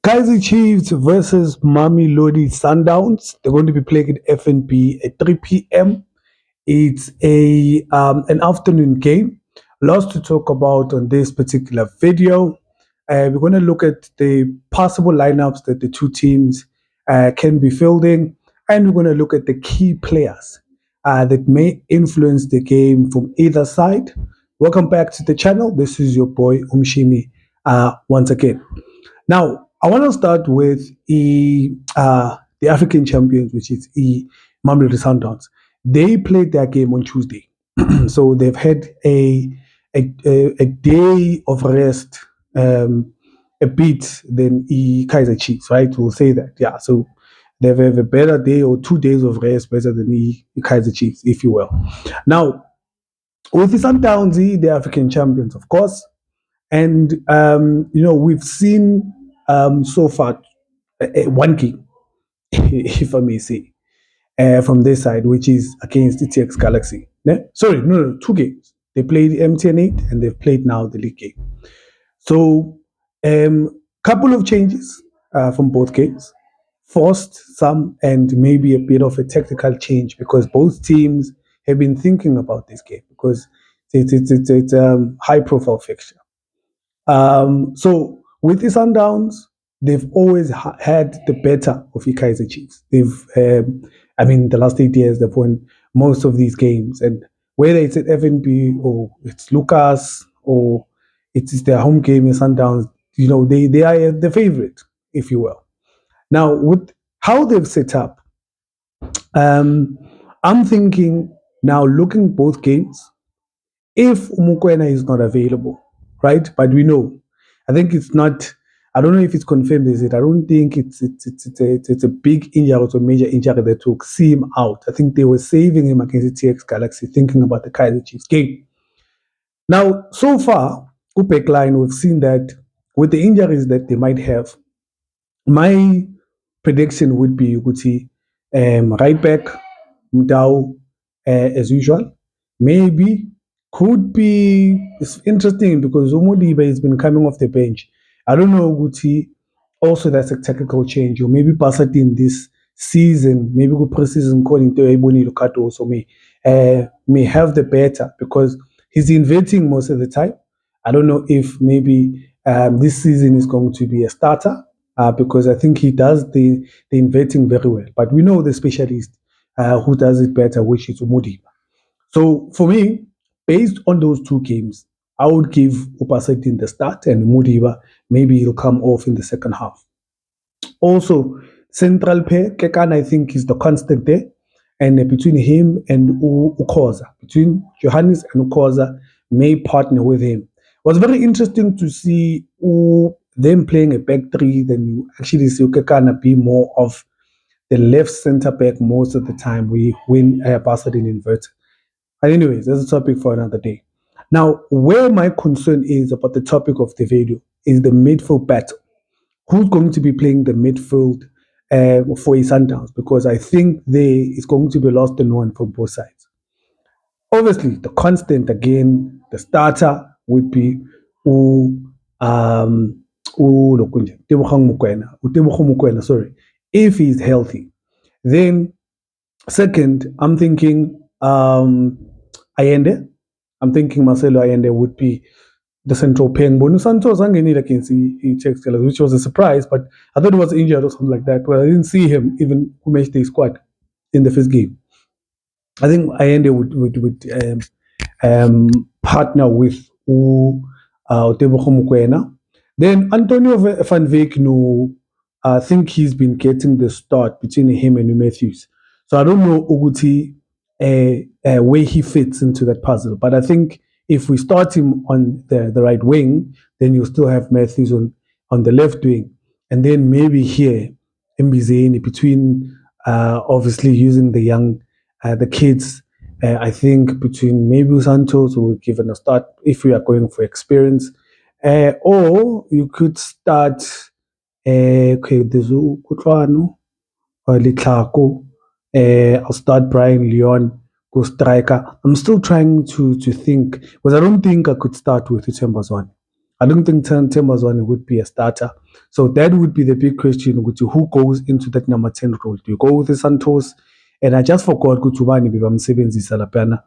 Kaiser Chiefs versus Mamelodi Sundowns. They're going to be playing at FNB at 3 p.m. It's a an afternoon game. Lots to talk about on this particular video. We're going to look at the possible lineups that the two teams can be fielding, and we're going to look at the key players that may influence the game from either side. Welcome back to the channel. This is your boy Umshimi once again. Now, I want to start with the African champions, which is Mamelodi Sundowns. They played their game on Tuesday, so they've had a day of rest, a bit than Kaiser Chiefs, right? We'll say that, yeah. So they have a better day or 2 days of rest, better than the Kaiser Chiefs, if you will. Now, with the Sundowns, the African champions, of course, and we've seen so far one game, if I may say, from this side, which is against ETX Galaxy. Sorry, no, 2 games. They played MTN 8 and they've played now the league game. So, couple of changes from both games, forced some, and maybe a bit of a technical change because both teams have been thinking about this game because it's a high-profile fixture. So with the Sundowns, they've always had the better of the Kaiser Chiefs. The last 8 years, they've won most of these games. And whether it's at FNB or it's Lucas or it's their home game in Sundowns, they are the favorite, if you will. Now, with how they've set up, I'm thinking now looking both games, if Umukwena is not available, right? But we know, I think it's not. I don't know if it's confirmed. Is it? I don't think it's a big injury or a major injury that took see him out. I think they were saving him against the TX Galaxy, thinking about the Kaiser Chiefs game. Now, so far, Upek line, we've seen that with the injuries that they might have, my prediction would be Uguti, right back, Mdao, as usual. Maybe could be, it's interesting because Umudiba has been coming off the bench. I don't know, Guti. Also, that's a technical change, or maybe Passatin this season, maybe go preseason calling to Ebony Lukato also may have the better because he's inverting most of the time. I don't know if maybe this season is going to be a starter because I think he does the inverting very well. But we know the specialist who does it better, which is Umudiba. So for me, based on those two games, I would give Upaseki the start and Mudiba, maybe he'll come off in the second half. Also, central pair, Kekan, I think, is the constant there. And between him and Ukoza, between Johannes and Ukoza, may partner with him. It was very interesting to see them playing a back three. Then you actually see Kekana be more of the left center back most of the time. We win Pasadena inverted. But anyways, that's a topic for another day. Now, where my concern is about the topic of the video is the midfield battle. Who's going to be playing the midfield for his Sundowns? Because I think there is going to be lost and won from both sides. Obviously, the constant again, the starter would be Mukwena, sorry, if he's healthy. Then, second, I'm thinking Allende. I'm thinking Marcelo Allende would be the central pair. Bonu Santos against Czech, which was a surprise, but I thought he was injured or something like that. Well, I didn't see him even who matched the squad in the first game. I think Allende would partner with Tebogo Mokoena. Then Antonio van Veek, I think he's been getting the start between him and Matthews. So I don't know Uguti where he fits into that puzzle. But I think if we start him on the right wing, then you'll still have Matthews on the left wing. And then maybe here, Mbizeni, between obviously using the kids, I think between maybe Santos will give a start if we are going for experience. Or you could start there's Kutlwano or Litlako. I'll start Brian Leon, go striker. I'm still trying to think because I don't think I could start with Utembazwane. I don't think Tembazwane would be a starter. So that would be the big question, who goes into that number 10 role. Do you go with the Santos? And I just forgot ukuthi ubani bebamsebenzisa laphana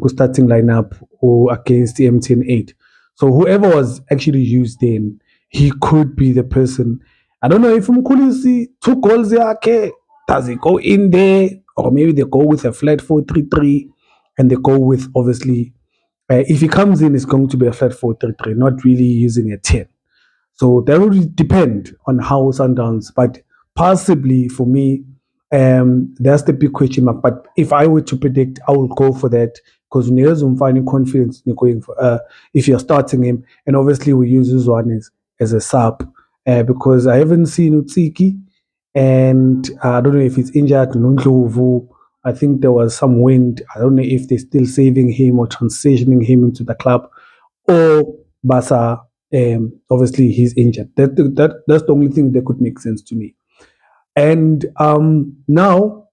starting lineup or against the MTN 8. So whoever was actually used then, he could be the person. I don't know if Mkulisi 2 goals yakhe, does he go in there? Or maybe they go with a flat 4-3-3 and they go with obviously if he comes in, it's going to be a flat 4-3-3, not really using a 10. So that will depend on how Sundowns, but possibly for me, that's the big question mark. But if I were to predict, I will go for that because Neil's finding confidence in going for if you're starting him, and obviously we use this one as a sub because I haven't seen Utsiki, and I don't know if he's injured. Nundlovu, I think there was some wind. I don't know if they're still saving him or transitioning him into the club, or Basa. Obviously, he's injured. That's the only thing that could make sense to me. And now,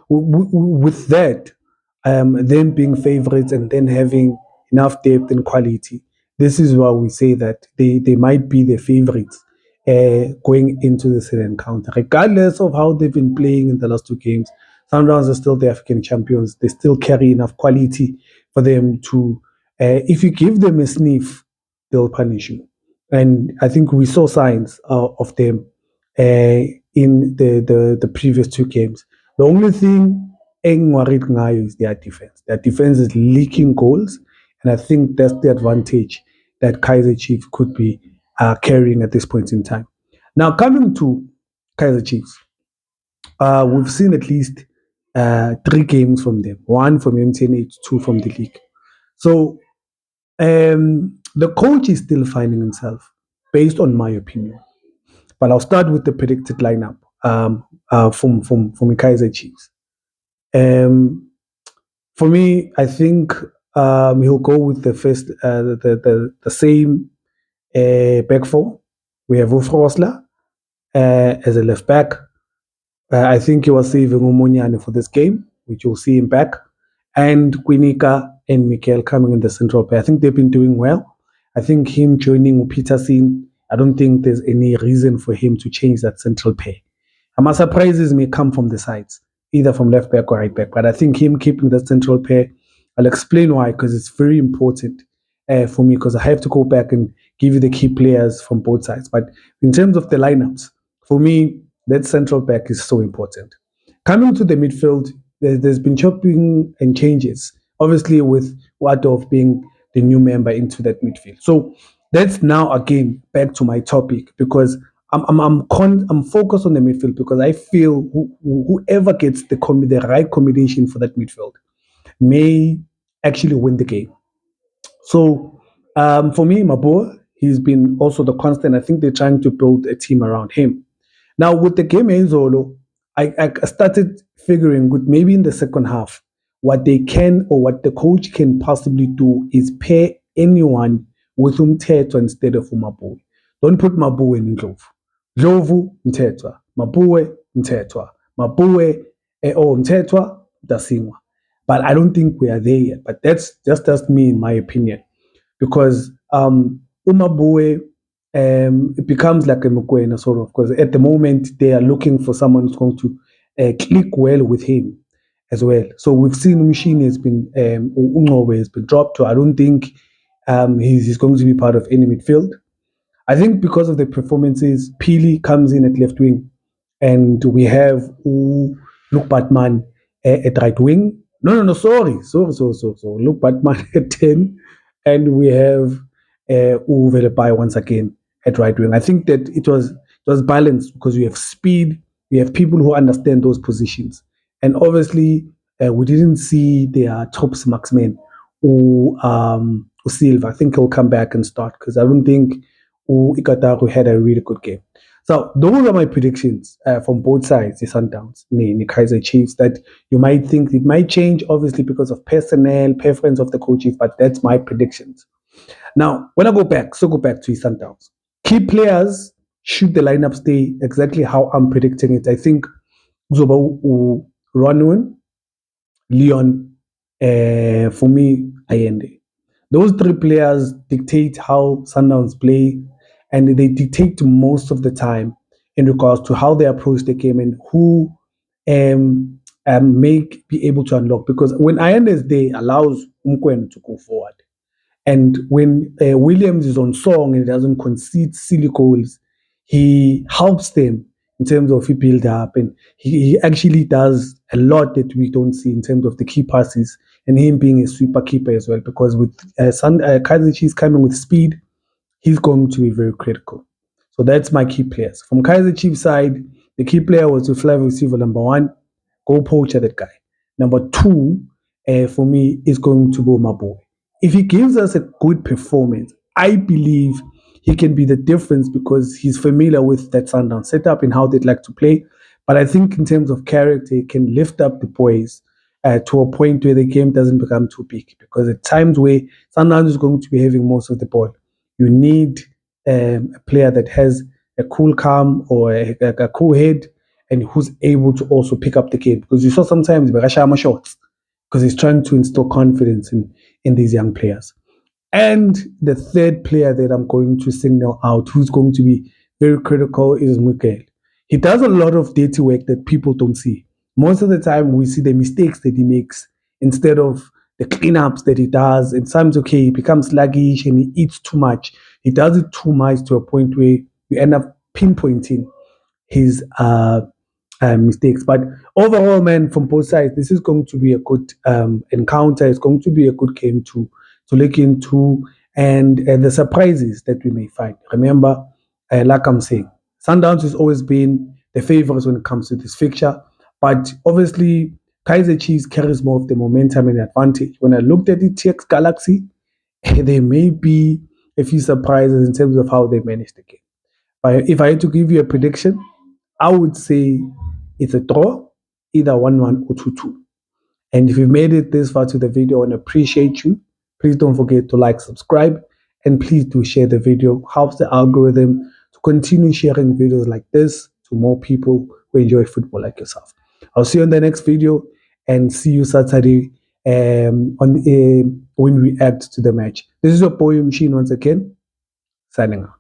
with that, them being favorites and then having enough depth and quality, this is why we say that they might be the favorites going into the second encounter, regardless of how they've been playing in the last 2 games. Sundowns are still the African champions. They still carry enough quality for them to, if you give them a sniff, they'll punish you. And I think we saw signs of them in the previous 2 games. The only thing worried ngayo is their defense. Their defense is leaking goals, and I think that's the advantage that Kaiser Chiefs could be carrying at this point in time. Now, coming to Kaiser Chiefs, we've seen at least 3 games from them. One from MTN 8, two from the league. So the coach is still finding himself, based on my opinion. But I'll start with the predicted lineup from Kaiser Chiefs. For me, I think he'll go with the first the same back four. We have Wolf Rosler as a left back. I think he was saving Umunyane for this game, which you'll see him back, and Quinika and Mikel coming in the central pair. I think they've been doing well. I think him joining Peterson, I don't think there's any reason for him to change that central pair. My surprises may come from the sides, either from left back or right back. But I think him keeping that central pair, I'll explain why, because it's very important for me, because I have to go back and give you the key players from both sides. But in terms of the lineups, for me, that central back is so important. Coming to the midfield, there's been chopping and changes, obviously with Wadov being the new member into that midfield. So that's now again back to my topic because I'm focused on the midfield because I feel whoever gets the right combination for that midfield may actually win the game. So for me, Mabor, he's been also the constant. I think they're trying to build a team around him. Now with the game Zolo, I started figuring good maybe in the second half what they can or what the coach can possibly do is pair anyone with Umteto instead of Umabue. Don't put Mabue in Ndlovu. Ndlovu Mtetwa, Mabue Mtetwa, Mabue or Mtetwa Dasingwa. But I don't think we are there yet. But that's just me in my opinion because Umabue it becomes like a Mokoena sort of because at the moment they are looking for someone who's going to click well with him as well. So we've seen Machine has been Ungowe has been dropped. So I don't think he's going to be part of any midfield. I think because of the performances, Pili comes in at left wing, and we have Luke Batman at right wing. No, sorry. So Luke Batman at 10, and we have Uwe Lepai once again at right wing. I think that it was balanced because we have speed, we have people who understand those positions, and obviously we didn't see their top marksman or Silva. I think he'll come back and start because I don't think Ikataru had a really good game. So those are my predictions from both sides, the Sundowns, the Kaiser Chiefs, that you might think it might change, obviously, because of personnel, preference of the coaches, but that's my predictions. Now, when I go back to the Sundowns. Key players, should the lineup stay exactly how I'm predicting it, I think Zoba Ronwin, Leon, for me, Allende. Those three players dictate how Sundowns play, and they dictate most of the time in regards to how they approach the game and who um, may be able to unlock. Because when Ayende's day allows Umkwen to go forward, and when Williams is on song and doesn't concede silly goals, he helps them in terms of he build up, and he actually does a lot that we don't see in terms of the key passes and him being a sweeper keeper as well. Because with Kaiser Chiefs coming with speed, he's going to be very critical. So that's my key players. From Kaiser Chiefs side, the key player was to Flavio Silva, number one. Go poacher that guy. Number two, for me, is going to go my boy. If he gives us a good performance, I believe he can be the difference because he's familiar with that Sundown setup and how they'd like to play. But I think in terms of character, he can lift up the boys to a point where the game doesn't become too big. Because at times where Sundown is going to be having most of the ball, you need a player that has a cool calm or a cool head and who's able to also pick up the game. Because you saw sometimes Berashama shots because he's trying to instill confidence in these young players. And the third player that I'm going to signal out, who's going to be very critical, is Miguel. He does a lot of dirty work that people don't see. Most of the time, we see the mistakes that he makes instead of the cleanups that he does. And sometimes, okay, he becomes sluggish and he eats too much. He does it too much to a point where we end up pinpointing his mistakes. But overall, man, from both sides, this is going to be a good encounter. It's going to be a good game to look into, and the surprises that we may find. Remember, like I'm saying, Sundowns has always been the favorites when it comes to this fixture, but obviously Kaiser Chiefs carries more of the momentum and advantage. When I looked at the TX Galaxy, there may be a few surprises in terms of how they managed the game. But if I had to give you a prediction, I would say it's a draw, either 1-1 or 2-2. And if you've made it this far to the video, I want to appreciate you. Please don't forget to like, subscribe, and please do share the video. Helps the algorithm to continue sharing videos like this to more people who enjoy football like yourself. I'll see you in the next video and see you Saturday when we react to the match. This is your boy Machine once again, signing out.